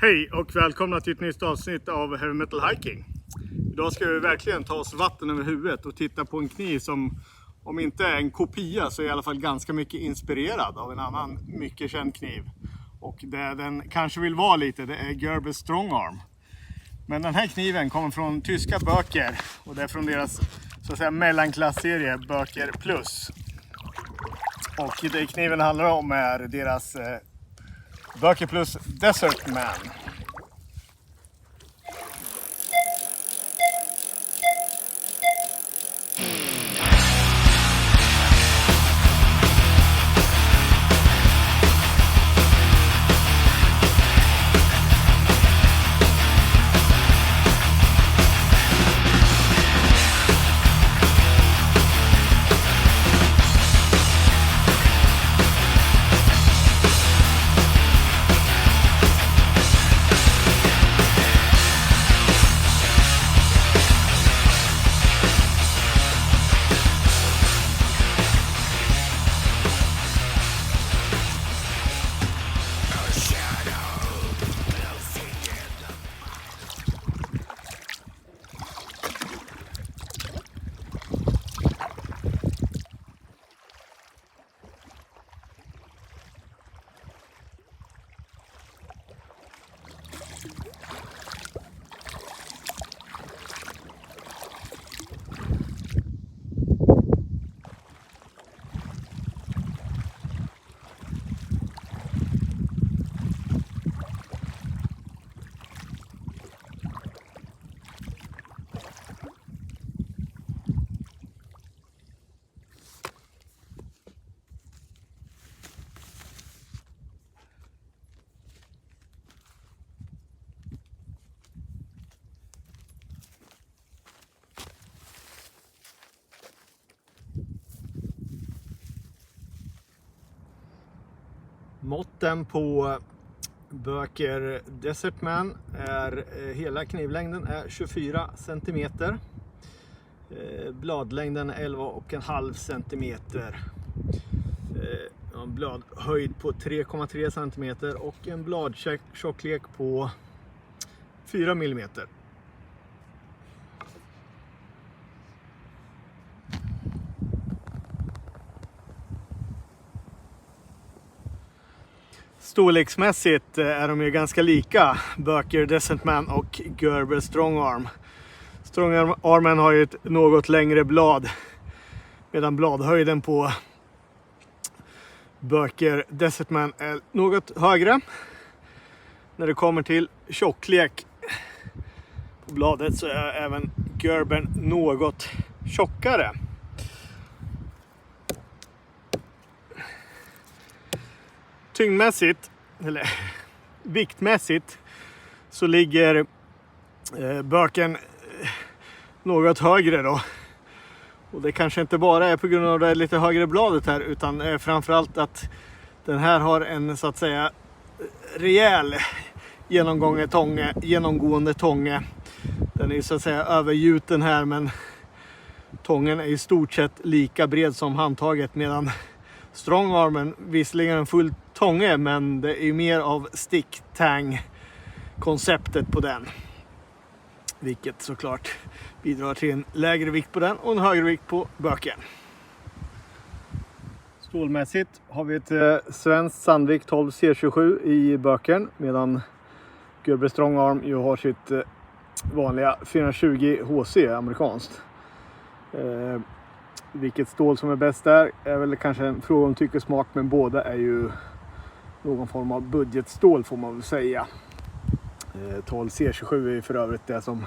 Hej och välkomna till ett nytt avsnitt av Heavy Metal Hiking. Idag ska vi verkligen ta oss vatten över huvudet och titta på en kniv som, om inte är en kopia, så är i alla fall ganska mycket inspirerad av en annan mycket känd kniv. Och det den kanske vill vara lite, det är Gerber Strongarm. Men den här kniven kommer från tyska Böker och det är från deras så att säga mellanklassserie Böker Plus. Och det kniven handlar om är deras Böker Plus Desert Man. Måtten på Böker Desert Man är hela knivlängden är 24 cm. Bladlängden är 11,5 cm. En bladhöjd på 3,3 cm och en bladtjocklek på 4 mm. Storleksmässigt är de ju ganska lika, Böker Desert Man och Gerber Strongarm. Strongarmen har ju ett något längre blad, medan bladhöjden på Böker Desert Man är något högre. När det kommer till tjocklek på bladet så är även Gerbern något tjockare. Tyngdmässigt, eller viktmässigt, så ligger Böken något högre då. Och det kanske inte bara är på grund av det lite högre bladet här, utan framförallt att den här har en så att säga rejäl genomgående tånge. Den är så att säga övergjuten här, men tången är i stort sett lika bred som handtaget, medan Strongarmen visserligen en full tånge, men det är mer av stick-tang-konceptet på den. Vilket såklart bidrar till en lägre vikt på den och en högre vikt på Böken. Stålmässigt har vi ett svenskt Sandvik 12 C27 i Böken, medan Gerber Strongarm ju har sitt vanliga 420 HC amerikanskt. Vilket stål som är bäst där är väl kanske en fråga om tycke och smak, men båda är ju någon form av budgetstål får man väl säga. 12 C27 är för övrigt det som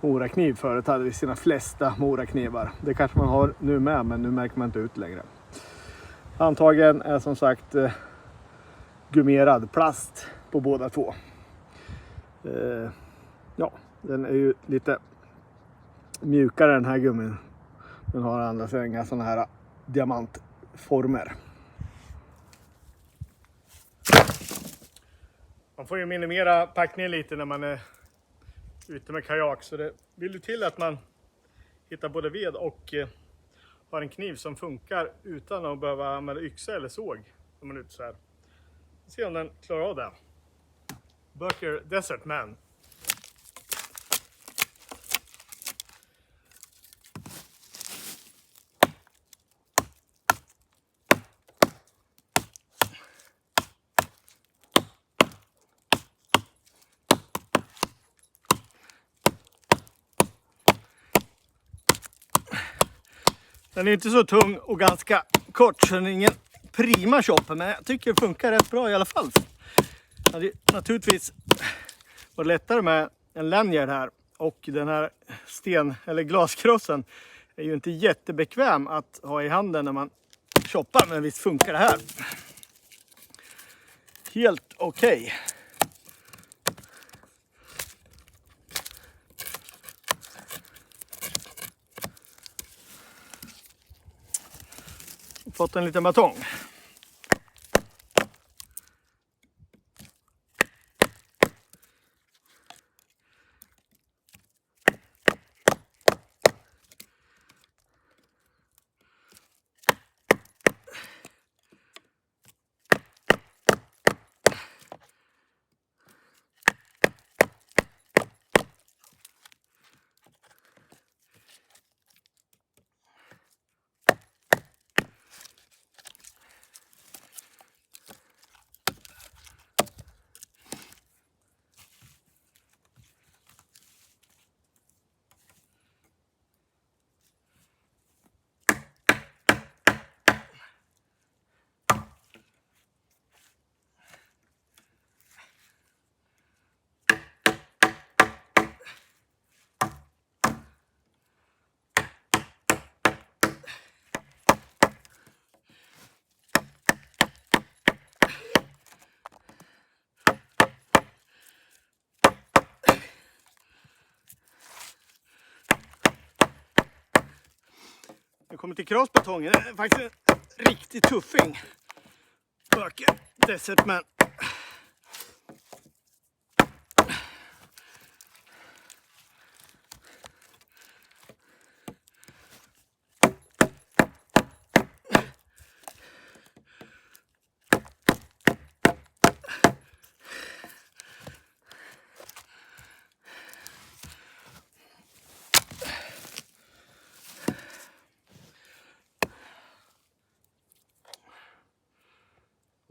Morakniv förut hade i sina flesta Moraknivar. Det kanske man har nu med, men nu märker man inte ut längre. Handtagen är som sagt gummerad plast på båda två. Ja, den är ju lite mjukare den här gummin. Den har andra inga sådana här diamantformer. Man får ju minimera packningen lite när man är ute med kajak, så det vill ju till att man hittar både ved och har en kniv som funkar utan att behöva använda yxa eller såg när man är ute så här. Vi får se om den klarar av det. Böker Desert Man. Den är inte så tung och ganska kort, så den är ingen prima chopper, men jag tycker det funkar rätt bra i alla fall. Det hade naturligtvis varit lättare med en lanyard här, och den här eller glaskrossen är ju inte jättebekväm att ha i handen när man choppar, men visst funkar det här. Helt okej. Fått en liten batong. Jag kommer till crossbatongen. Det är faktiskt en riktig tuffing. Böker Desert Man.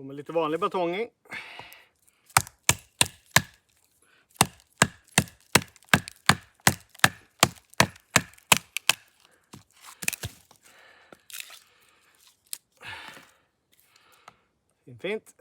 Och med lite vanlig batong i. Fint.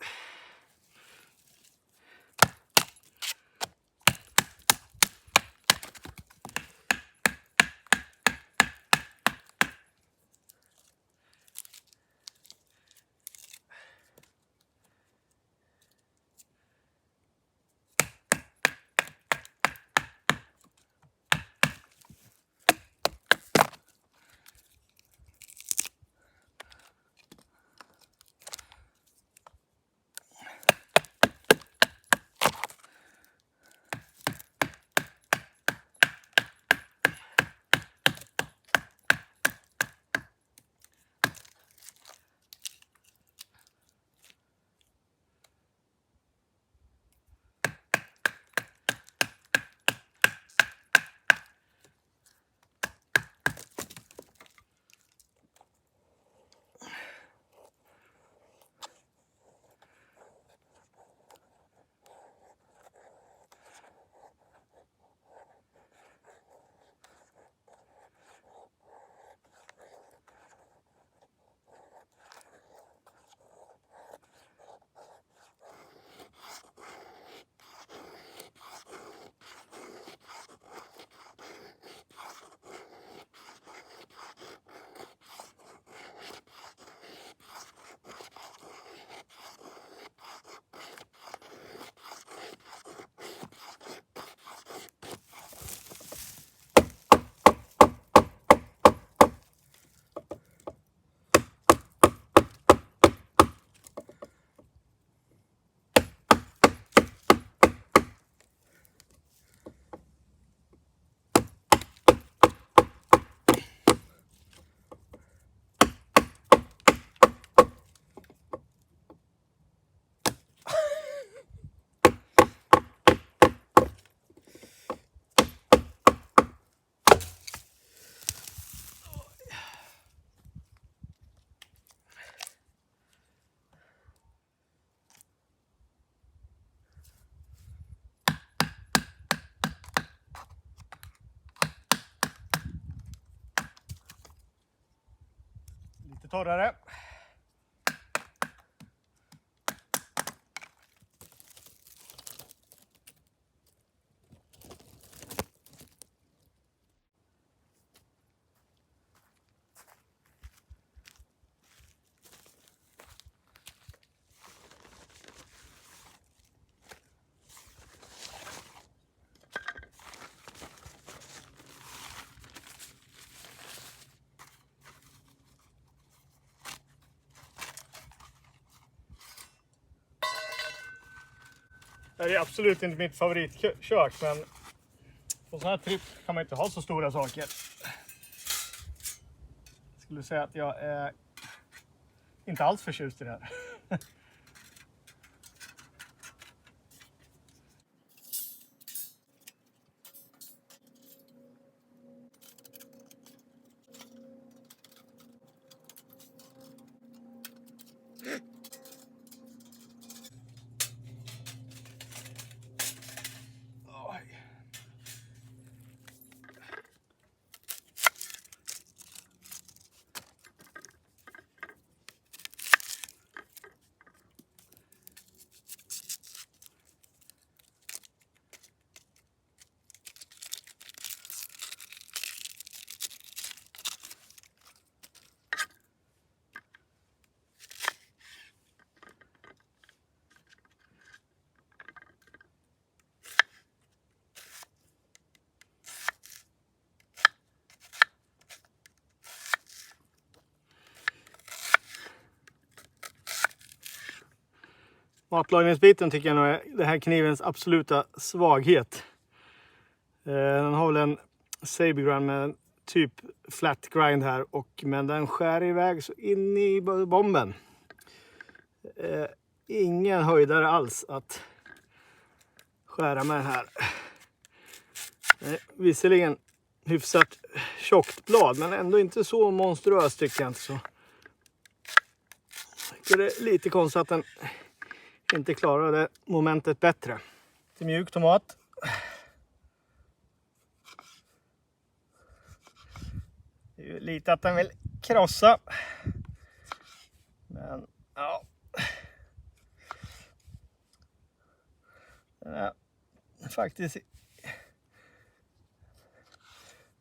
lite torrare. Det här är absolut inte mitt favoritkök, men på sån här tripp kan man inte ha så stora saker. Jag skulle säga att jag är inte alls förtjust i det här. Matlagningsbiten tycker jag nog är den här knivens absoluta svaghet. Den har väl en Saber grind med typ flat grind här, men den skär iväg så in i bomben. Ingen höjdare alls att skära med den här. Visserligen hyfsat tjockt blad, men ändå inte så monstruöst tycker jag inte så. Jag tycker det är lite konstigt att den inte klarade momentet bättre. Till mjuk tomat. Det är ju lite att den vill krossa. Men ja. Den är faktiskt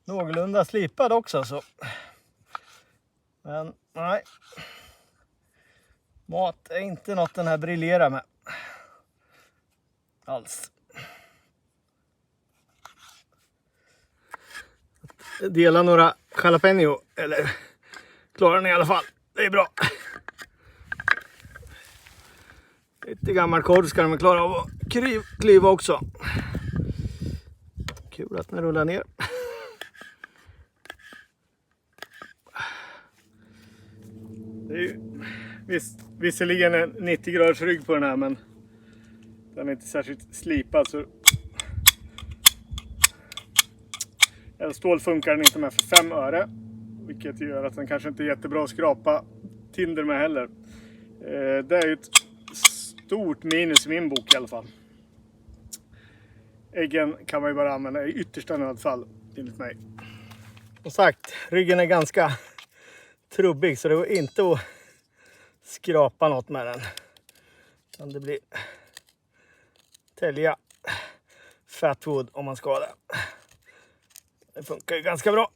någorlunda slipad också så. Men nej. Mat är inte något den här briljerar med. Alls. Dela några jalapeno, eller klarar den i alla fall. Det är bra. Lite gammal korv ska de klara av att klyva också. Kul att den rullar ner. Det är ju visserligen en 90 graders rygg på den här, men den är inte särskilt slipad så stål funkar den inte med för 5 öre, vilket gör att den kanske inte är jättebra att skrapa tinder med heller. Det är ju ett stort minus i min bok i alla fall. Äggen kan man ju bara använda i yttersta nödfall enligt mig. Som sagt, ryggen är ganska trubbig så det går inte att skrapa något med den. Utan det blir tälja fatwood om man ska det. Det funkar ju ganska bra.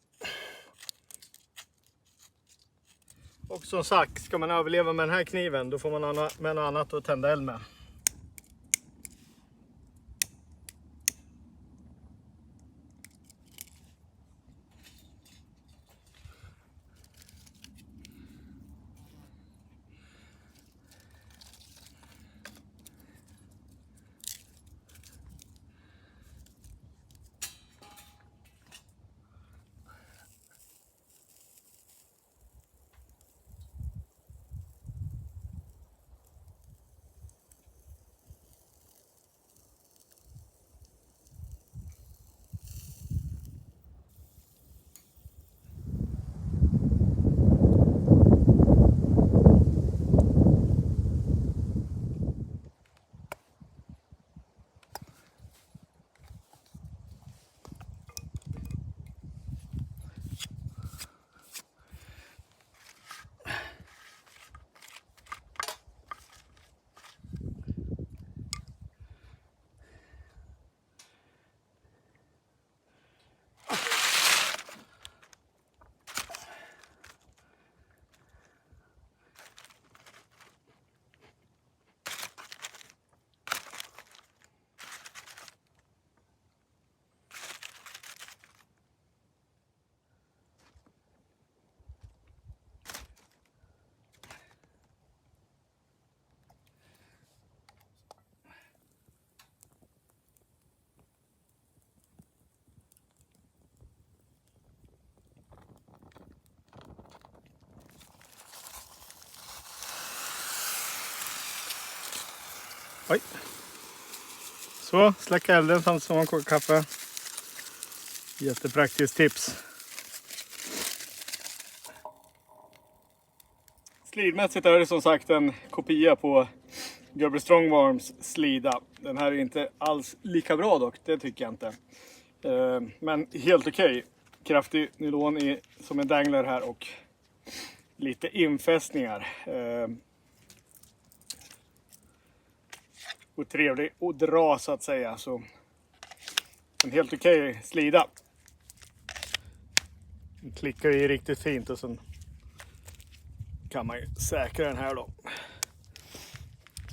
Och som sagt, ska man överleva med den här kniven då får man med något annat att tända eld med. Oj. Så, släcka elden samtidigt som man kokar kaffe. Jättepraktiskt tips. Slidmässigt är det som sagt en kopia på Gerber Strong-Arms slida. Den här är inte alls lika bra dock, det tycker jag inte. Men helt okej. Kraftig nylon som en dangler här och lite infästningar. Och trevlig att dra så att säga. Så en helt okej slida. Den klickar ju riktigt fint och sen kan man ju säkra den här då.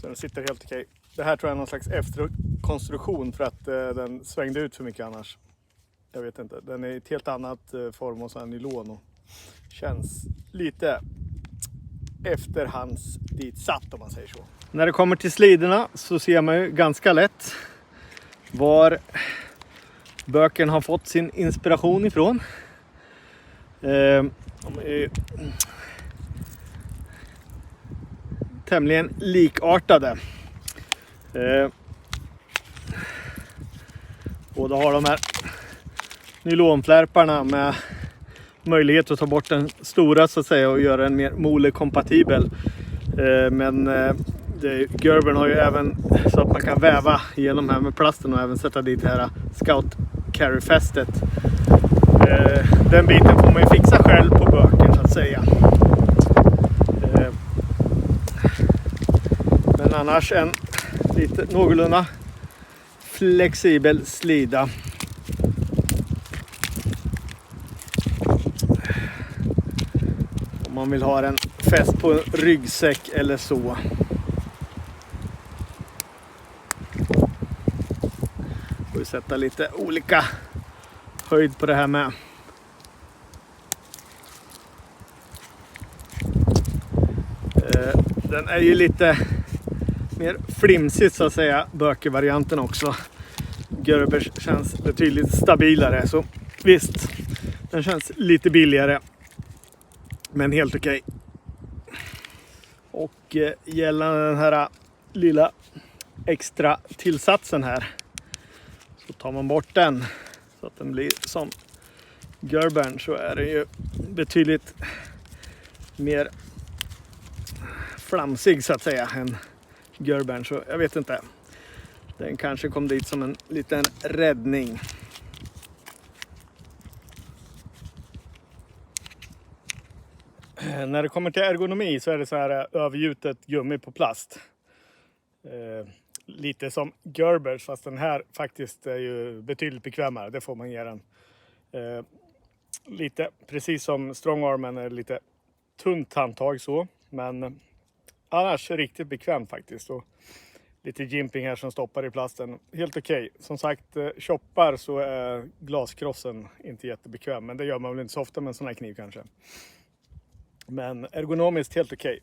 Så den sitter helt okej. Det här tror jag är någon slags efterkonstruktion för att den svängde ut för mycket annars. Jag vet inte. Den är i ett helt annat form och så här nylon och känns lite efterhands dit satt om man säger så. När det kommer till slidorna så ser man ju ganska lätt var böken har fått sin inspiration ifrån. De är tämligen likartade. Båda har de här nylonflärparna med möjlighet att ta bort den stora så att säga och göra den mer molekompatibel. Men Gerbern har ju även så att man kan väva igenom här med plasten och även sätta dit det här Scout Carry-fästet. Den biten får man ju fixa själv på böken så att säga. Men annars en lite någorlunda flexibel slida. Om man vill ha en fäst på en ryggsäck eller så. Får vi sätta lite olika höjd på det här med. Den är ju lite mer flimsigt så att säga, bökevarianten också. Gerbers känns betydligt stabilare, så visst, den känns lite billigare. Men helt okej. Och gällande den här lilla extra tillsatsen här så tar man bort den så att den blir som Gerbern, så är det ju betydligt mer flamsig så att säga än Gerbern, så jag vet inte. Den kanske kom dit som en liten räddning. När det kommer till ergonomi så är det så här övergjutet gummi på plast. Lite som Gerbers, fast den här faktiskt är ju betydligt bekvämare. Det får man ge den. Lite precis som Strongarmen är lite tunt handtag så. Men annars riktigt bekväm faktiskt. Och lite jimping här som stoppar i plasten. Helt okej. Som sagt, choppar så är glaskrossen inte jättebekväm. Men det gör man väl inte så ofta med en sån här kniv kanske. Men ergonomiskt helt okej.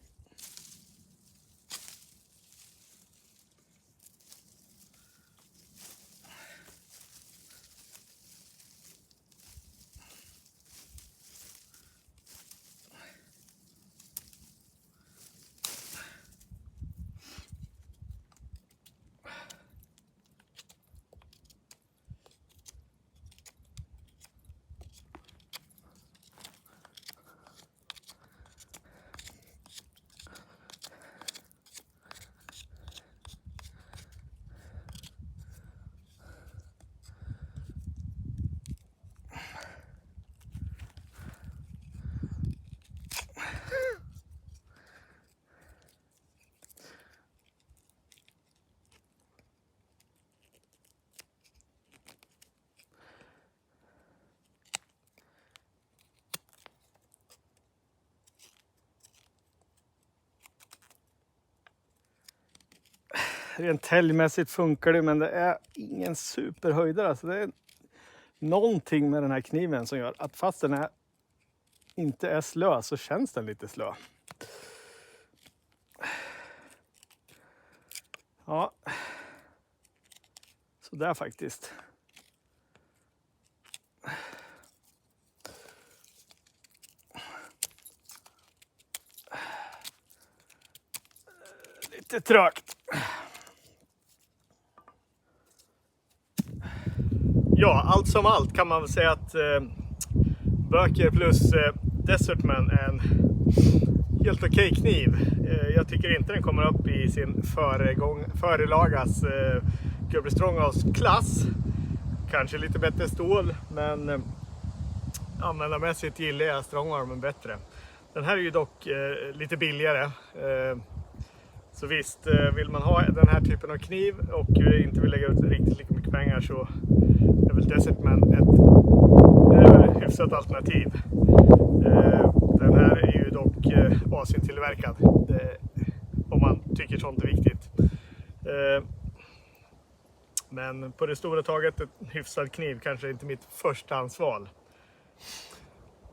Rent täljmässigt funkar det, men det är ingen superhöjdare. Alltså det är någonting med den här kniven som gör att fast den inte är slö så känns den lite slö. Ja, så där faktiskt. Lite trögt. Ja, allt som allt kan man väl säga att Böker plus Desertman är en helt okej kniv. Jag tycker inte den kommer upp i sin förelagas Gubbe Stronghouse klass. Kanske lite bättre stål, men användarmässigt gillar jag Strongarmen bättre. Den här är ju dock lite billigare. Så visst, vill man ha den här typen av kniv och inte vill lägga ut riktigt lika mycket pengar, så är väl Desertman ett hyfsat alternativ. Den här är ju dock Asien-tillverkad, om man tycker sånt är viktigt. Men på det stora taget, en hyfsad kniv kanske inte mitt förstahandsval.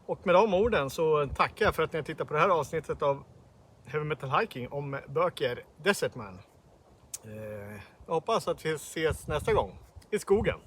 Och med de orden så tackar jag för att ni har tittat på det här avsnittet av Heavy Metal Hiking om Böker Desertman. Jag hoppas att vi ses nästa gång i skogen.